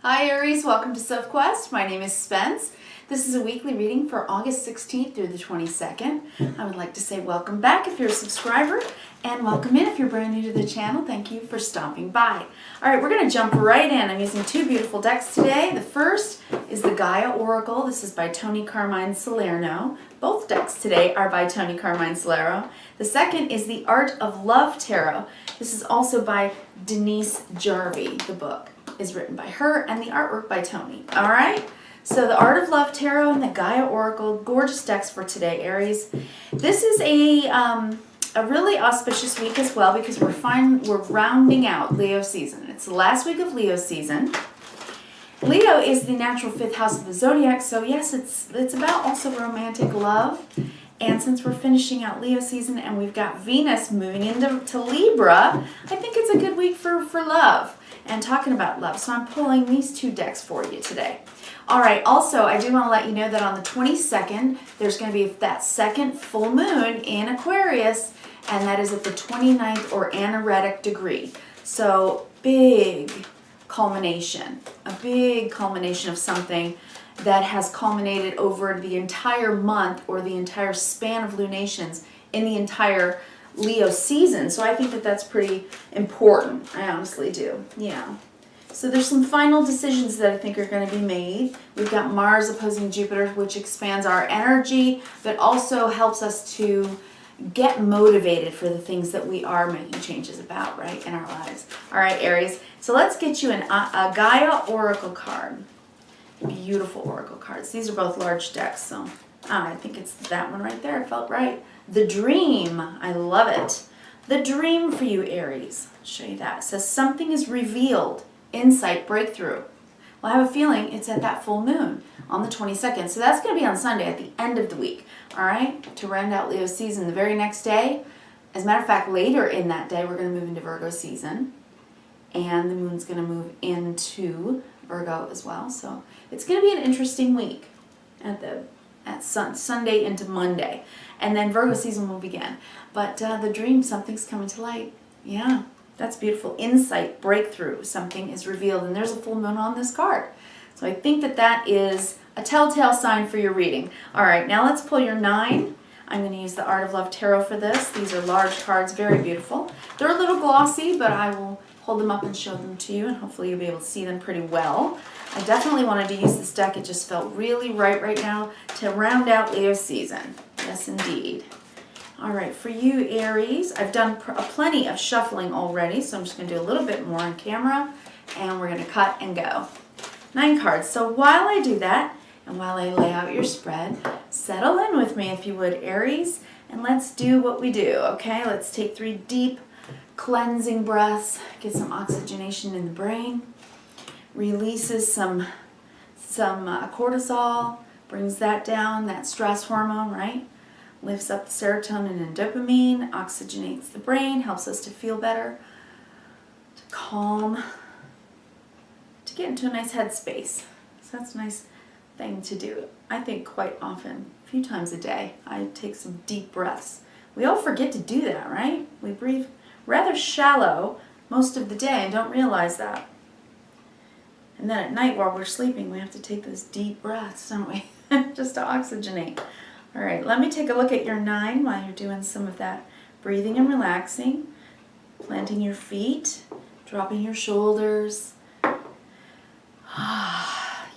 Hi Aries, welcome to Sophquest. My name is Spence. This is a weekly reading for August 16th through the 22nd. I would like to say welcome back if you're a subscriber, and welcome in if you're brand new to the channel. Thank you for stopping by. Alright, we're going to jump right in. I'm using two beautiful decks today. The first is the Gaia Oracle. This is by Tony Carmine Salerno. Both decks today are by Tony Carmine Salerno. The second is the Art of Love Tarot. This is also by Denise Jarvie. The book is written by her and the artwork by Tony. Alright, so the Art of Love Tarot and the Gaia Oracle, gorgeous decks for today, Aries. This is a really auspicious week as well because we're rounding out Leo season. It's the last week of Leo season. Leo is the natural fifth house of the zodiac, so yes, it's about also romantic love. And since we're finishing out Leo season and we've got Venus moving into Libra, I think it's a good week for love and talking about love. So I'm pulling these two decks for you today. All right, also, I do want to let you know that on the 22nd, there's going to be that second full moon in Aquarius, and that is at the 29th or anaretic degree. So big culmination, a big culmination of something that has culminated over the entire month or the entire span of lunations in the entire Leo season. So I think that that's pretty important. I honestly do. Yeah. So there's some final decisions that I think are going to be made. We've got Mars opposing Jupiter, which expands our energy, but also helps us to get motivated for the things that we are making changes about, right, in our lives. All right, Aries. So let's get you a Gaia Oracle card. Beautiful Oracle cards. These are both large decks, so I think it's that one right there. I felt right. The Dream. I love it. The Dream for you, Aries. I'll show you that. It says something is revealed. Insight, breakthrough. Well, I have a feeling it's at that full moon on the 22nd. So that's going to be on Sunday at the end of the week. All right? To round out Leo season the very next day. As a matter of fact, later in that day, we're going to move into Virgo season. And the moon's going to move into Virgo as well. So it's going to be an interesting week at Sunday into Monday. And then Virgo season will begin. But the Dream, something's coming to light. Yeah, that's beautiful. Insight, breakthrough, something is revealed. And there's a full moon on this card. So I think that that is a telltale sign for your reading. All right, now let's pull your 9. I'm going to use the Art of Love Tarot for this. These are large cards, very beautiful. They're a little glossy, but I will hold them up and show them to you, and hopefully you'll be able to see them pretty well. I definitely wanted to use this deck. It just felt really right now to round out Leo season. Yes, indeed. All right, for you, Aries, I've done plenty of shuffling already, so I'm just going to do a little bit more on camera, and we're going to cut and go. 9 cards. So while I do that, and while I lay out your spread, settle in with me if you would, Aries, and let's do what we do, okay? Let's take 3 deep cleansing breaths, get some oxygenation in the brain, releases some cortisol, brings that down, that stress hormone, right? Lifts up the serotonin and dopamine, oxygenates the brain, helps us to feel better, to calm, to get into a nice headspace. So that's a nice thing to do. I think quite often, a few times a day, I take some deep breaths. We all forget to do that, right? We breathe rather shallow most of the day and don't realize that. And then at night while we're sleeping, we have to take those deep breaths, don't we? Just to oxygenate. All right, let me take a look at your 9 while you're doing some of that breathing and relaxing. Planting your feet, dropping your shoulders.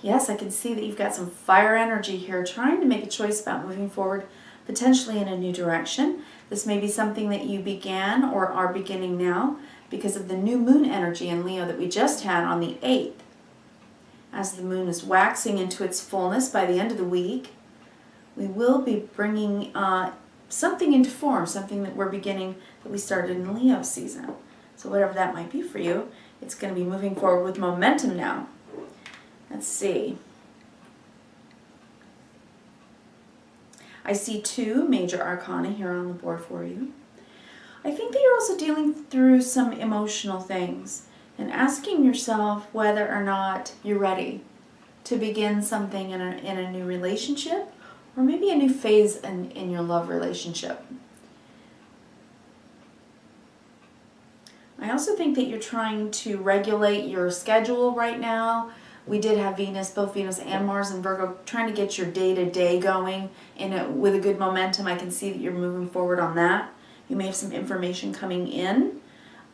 Yes, I can see that you've got some fire energy here, trying to make a choice about moving forward, potentially in a new direction. This may be something that you began or are beginning now because of the new moon energy in Leo that we just had on the 8th. As the moon is waxing into its fullness by the end of the week, we will be bringing something into form, something that we're beginning, that we started in Leo season. So whatever that might be for you, it's going to be moving forward with momentum now. Let's see. I see 2 major arcana here on the board for you. I think that you're also dealing through some emotional things and asking yourself whether or not you're ready to begin something in a new relationship or maybe a new phase in your love relationship. I also think that you're trying to regulate your schedule right now we did have Venus, both Venus and Mars and Virgo, trying to get your day-to-day going with a good momentum. I can see that you're moving forward on that. You may have some information coming in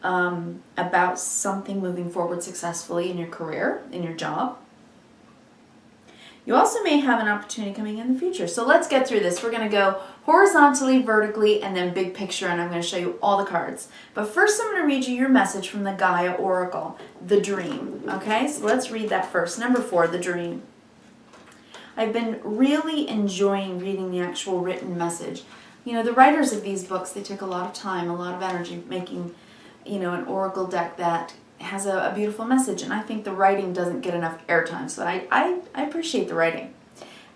about something moving forward successfully in your career, in your job. You also may have an opportunity coming in the future. So let's get through this. We're going to go horizontally, vertically, and then big picture, and I'm going to show you all the cards. But first I'm going to read you your message from the Gaia Oracle, the dream. Okay, so let's read that first. Number 4, the dream. I've been really enjoying reading the actual written message. You know, the writers of these books, they take a lot of time, a lot of energy making, you know, an oracle deck that has a beautiful message, and I think the writing doesn't get enough airtime, so I appreciate the writing.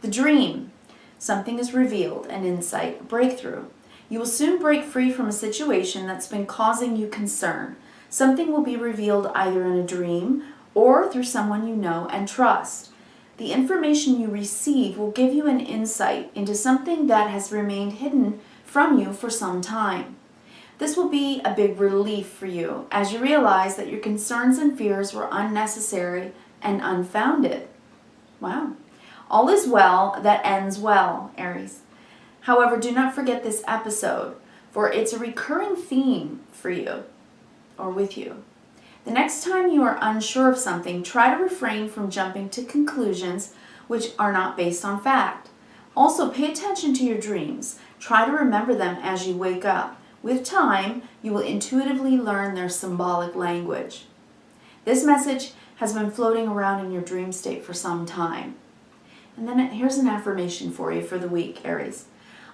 The dream. Something is revealed, an insight, a breakthrough. You will soon break free from a situation that's been causing you concern. Something will be revealed either in a dream or through someone you know and trust. The information you receive will give you an insight into something that has remained hidden from you for some time. This will be a big relief for you as you realize that your concerns and fears were unnecessary and unfounded. Wow. All is well that ends well, Aries. However, do not forget this episode, for it's a recurring theme for you or with you. The next time you are unsure of something, try to refrain from jumping to conclusions which are not based on fact. Also, pay attention to your dreams. Try to remember them as you wake up. With time, you will intuitively learn their symbolic language. This message has been floating around in your dream state for some time. And then here's an affirmation for you for the week, Aries.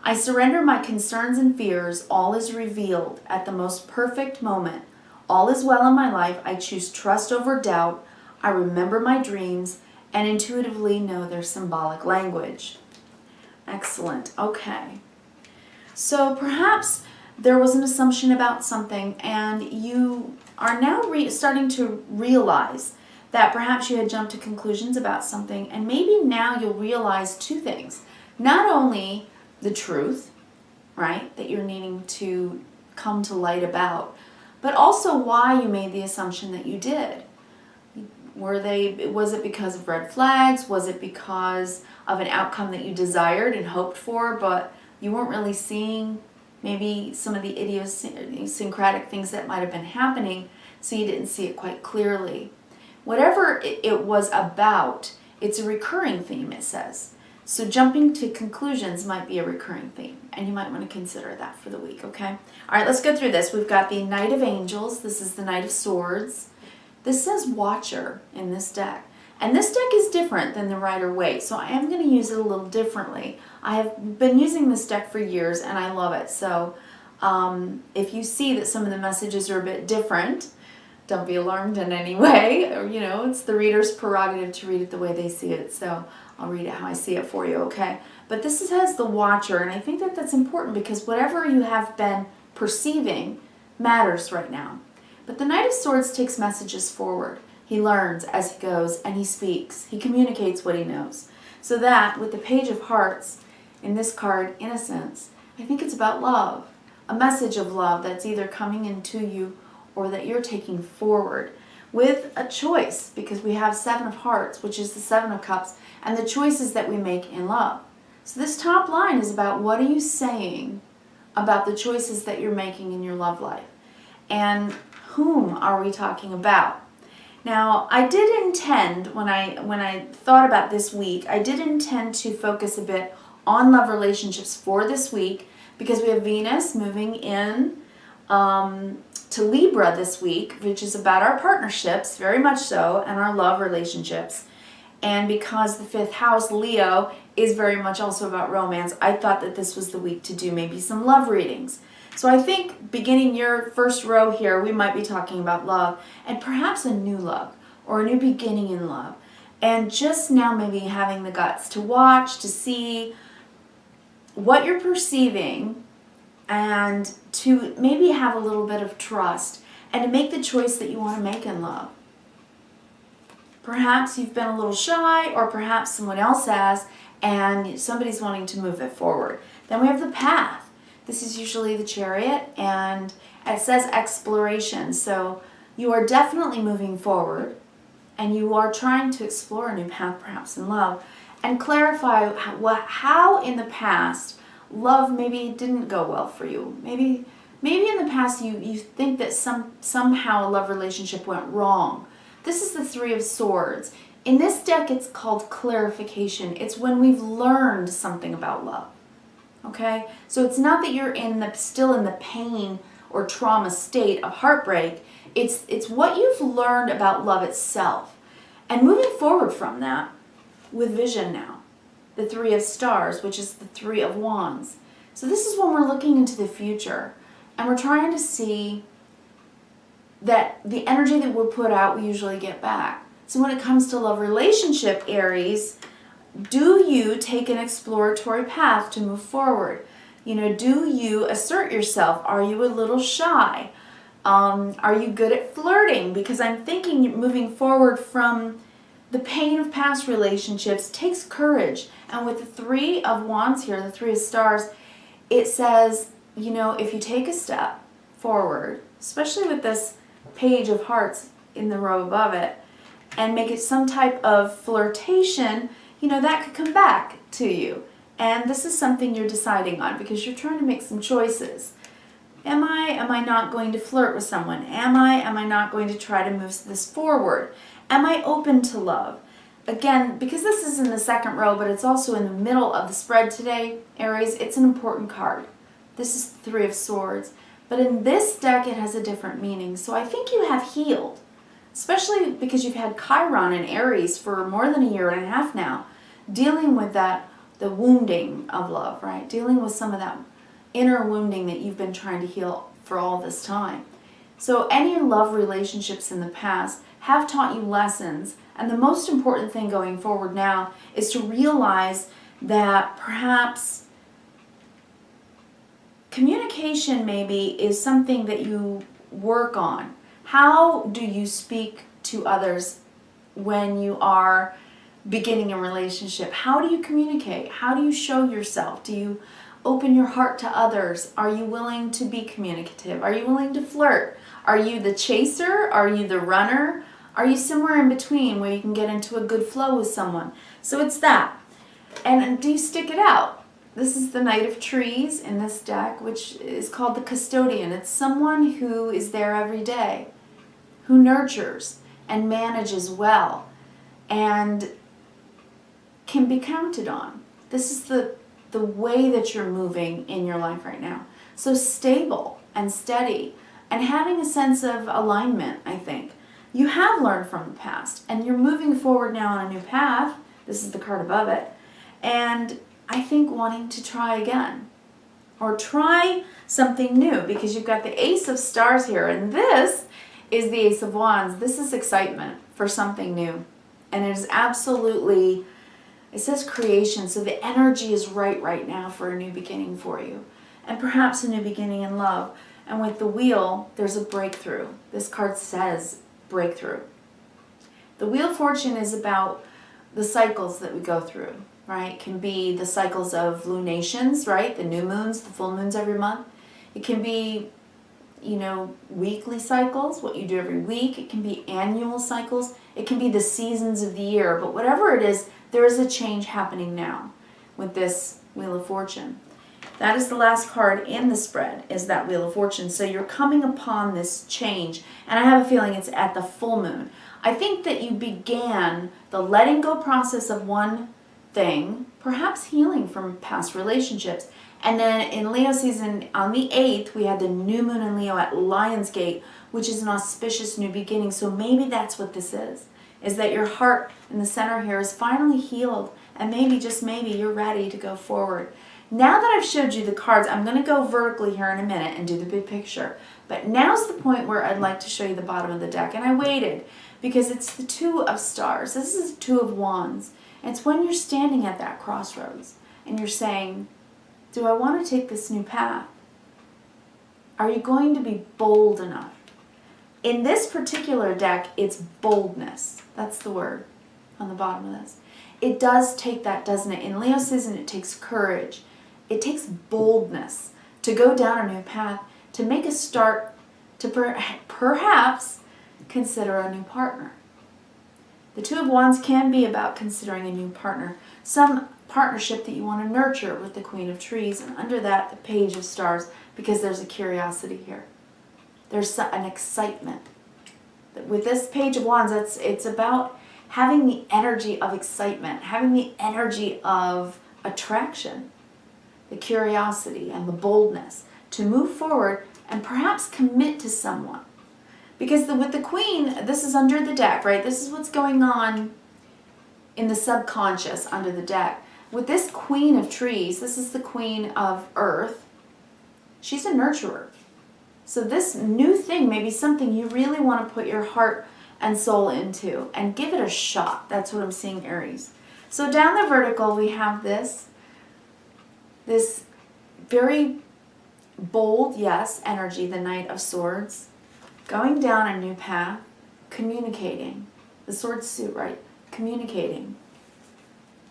I surrender my concerns and fears. All is revealed at the most perfect moment. All is well in my life. I choose trust over doubt. I remember my dreams and intuitively know their symbolic language. Excellent. Okay. So perhaps there was an assumption about something, and you are now starting to realize that perhaps you had jumped to conclusions about something, and maybe now you'll realize two things. Not only the truth, right, that you're needing to come to light about, but also why you made the assumption that you did. Was it because of red flags? Was it because of an outcome that you desired and hoped for, but you weren't really seeing maybe some of the idiosyncratic things that might have been happening, so you didn't see it quite clearly? Whatever it was about, it's a recurring theme, it says. So jumping to conclusions might be a recurring theme, and you might want to consider that for the week, okay? All right, let's go through this. We've got the Knight of Angels. This is the Knight of Swords. This says Watcher in this deck. And this deck is different than the Rider-Waite, so I am going to use it a little differently. I have been using this deck for years, and I love it. So if you see that some of the messages are a bit different, don't be alarmed in any way. You know, it's the reader's prerogative to read it the way they see it. So I'll read it how I see it for you, okay? But this has the Watcher, and I think that that's important because whatever you have been perceiving matters right now. But the Knight of Swords takes messages forward. He learns as he goes, and he speaks. He communicates what he knows. So that, with the Page of Hearts in this card, Innocence, I think it's about love. A message of love that's either coming into you or that you're taking forward with a choice, because we have Seven of Hearts, which is the Seven of Cups, and the choices that we make in love. So this top line is about what are you saying about the choices that you're making in your love life. And whom are we talking about? Now, I did intend, when I thought about this week, I did intend to focus a bit on love relationships for this week, because we have Venus moving in to Libra this week, which is about our partnerships, very much so, and our love relationships. And because the 5th house, Leo, is very much also about romance, I thought that this was the week to do maybe some love readings. So I think beginning your first row here, we might be talking about love, and perhaps a new love, or a new beginning in love. And just now maybe having the guts to watch, to see what you're perceiving, and to maybe have a little bit of trust, and to make the choice that you want to make in love. Perhaps you've been a little shy, or perhaps someone else has, and somebody's wanting to move it forward. Then we have the Path. This is usually the Chariot, and it says exploration. So you are definitely moving forward, and you are trying to explore a new path perhaps in love, and clarify how in the past love maybe didn't go well for you. Maybe in the past you think that somehow a love relationship went wrong. This is the Three of Swords. In this deck, it's called clarification. It's when we've learned something about love. Okay? So it's not that you're still in the pain or trauma state of heartbreak. It's what you've learned about love itself. And moving forward from that, with vision now, the Three of Stars, which is the Three of Wands. So this is when we're looking into the future, and we're trying to see that the energy that we put out, we usually get back. So when it comes to love relationship, Aries, do you take an exploratory path to move forward? You know, do you assert yourself? Are you a little shy? Are you good at flirting? Because I'm thinking moving forward from the pain of past relationships takes courage. And with the Three of Wands here, the Three of Stars, it says, you know, if you take a step forward, especially with this Page of Hearts in the row above it, and make it some type of flirtation, you know, that could come back to you. And this is something you're deciding on because you're trying to make some choices. Am I not going to flirt with someone? Am I not going to try to move this forward? Am I open to love? Again, because this is in the second row, but it's also in the middle of the spread today, Aries, it's an important card. This is the Three of Swords. But in this deck, it has a different meaning. So I think you have healed, especially because you've had Chiron in Aries for more than 1.5 years now, dealing with that, the wounding of love, right? Dealing with some of that inner wounding that you've been trying to heal for all this time. So any love relationships in the past have taught you lessons. And the most important thing going forward now is to realize that perhaps communication maybe is something that you work on. How do you speak to others when you are beginning a relationship? How do you communicate? How do you show yourself? Do you open your heart to others? Are you willing to be communicative? Are you willing to flirt? Are you the chaser? Are you the runner? Are you somewhere in between where you can get into a good flow with someone? So it's that. And do you stick it out? This is the Knight of Trees in this deck, which is called the Custodian. It's someone who is there every day, who nurtures and manages well and can be counted on. This is the way that you're moving in your life right now. So stable and steady and having a sense of alignment, I think. You have learned from the past and you're moving forward now on a new path. This is the card above it. And I think wanting to try again or try something new because you've got the Ace of Stars here and this is the Ace of Wands. This is excitement for something new. And it is absolutely, it says creation, so the energy is right now for a new beginning for you. And perhaps a new beginning in love. And with the Wheel, there's a breakthrough. This card says breakthrough. The Wheel of Fortune is about the cycles that we go through, right? It can be the cycles of lunations, right? The new moons, the full moons every month. It can be, you know, weekly cycles, what you do every week. It can be annual cycles. It can be the seasons of the year. But whatever it is, there is a change happening now with this Wheel of Fortune. That is the last card in the spread, is that Wheel of Fortune. So you're coming upon this change. And I have a feeling it's at the full moon. I think that you began the letting go process of one thing, perhaps healing from past relationships. And then in Leo season, on the 8th, we had the new moon in Leo at Lionsgate, which is an auspicious new beginning. So maybe that's what this is that your heart in the center here is finally healed. And maybe, just maybe, you're ready to go forward. Now that I've showed you the cards, I'm going to go vertically here in a minute and do the big picture. But now's the point where I'd like to show you the bottom of the deck. And I waited because it's the Two of Stars. This is Two of Wands. It's when you're standing at that crossroads and you're saying, do I want to take this new path? Are you going to be bold enough? In this particular deck, it's boldness. That's the word on the bottom of this. It does take that, doesn't it? In Leo season, it takes courage. It takes boldness to go down a new path, to make a start, to perhaps consider a new partner. The Two of Wands can be about considering a new partner, some partnership that you want to nurture with the Queen of Trees, and under that the Page of Stars, because there's a curiosity here. There's an excitement. With this Page of Wands, it's about having the energy of excitement, having the energy of attraction, the curiosity and the boldness to move forward and perhaps commit to someone. Because with the Queen, this is under the deck, right? This is what's going on in the subconscious under the deck. With this Queen of Trees, this is the Queen of Earth. She's a nurturer. So this new thing may be something you really want to put your heart and soul into and give it a shot. That's what I'm seeing, Aries. So down the vertical, we have this very bold, yes, energy, the Knight of Swords, going down a new path, communicating. The sword suit, right? Communicating.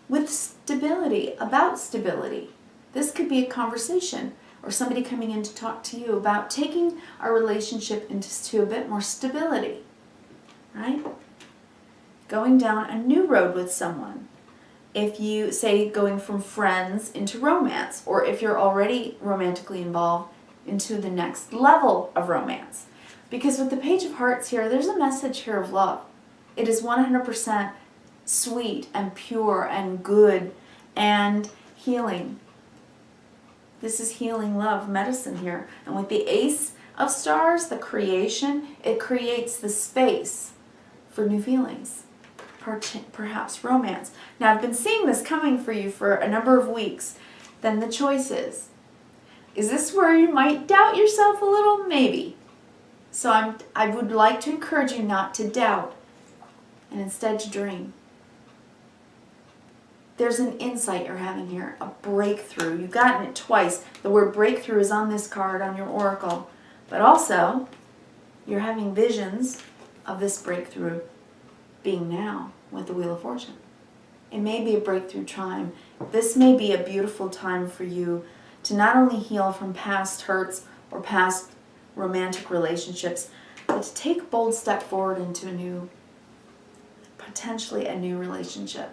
With stability, about stability. This could be a conversation or somebody coming in to talk to you about taking our relationship into a bit more stability, right? Going down a new road with someone. If you say going from friends into romance, or if you're already romantically involved, into the next level of romance. Because with the Page of Hearts here, there's a message here of love. It is 100% sweet and pure and good and healing. This is healing love medicine here. And with the Ace of Stars, the creation, it creates the space for new feelings, perhaps romance. Now, I've been seeing this coming for you for a number of weeks. Then the choice is this where you might doubt yourself a little? Maybe. So I would like to encourage you not to doubt and instead to dream. There's an insight you're having here, a breakthrough. You've gotten it twice. The word breakthrough is on this card, on your oracle. But also, you're having visions of this breakthrough being now with the Wheel of Fortune. It may be a breakthrough time. This may be a beautiful time for you to not only heal from past hurts or past romantic relationships, but to take a bold step forward into potentially a new relationship.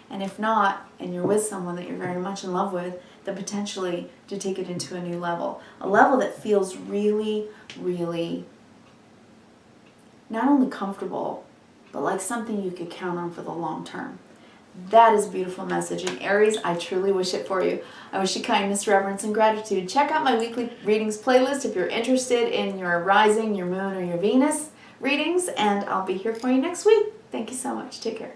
And if not, and you're with someone that you're very much in love with, then potentially to take it into a new level. A level that feels really, really not only comfortable, but like something you could count on for the long term. That is a beautiful message. And Aries, I truly wish it for you. I wish you kindness, reverence, and gratitude. Check out my weekly readings playlist if you're interested in your rising, your moon, or your Venus readings. And I'll be here for you next week. Thank you so much. Take care.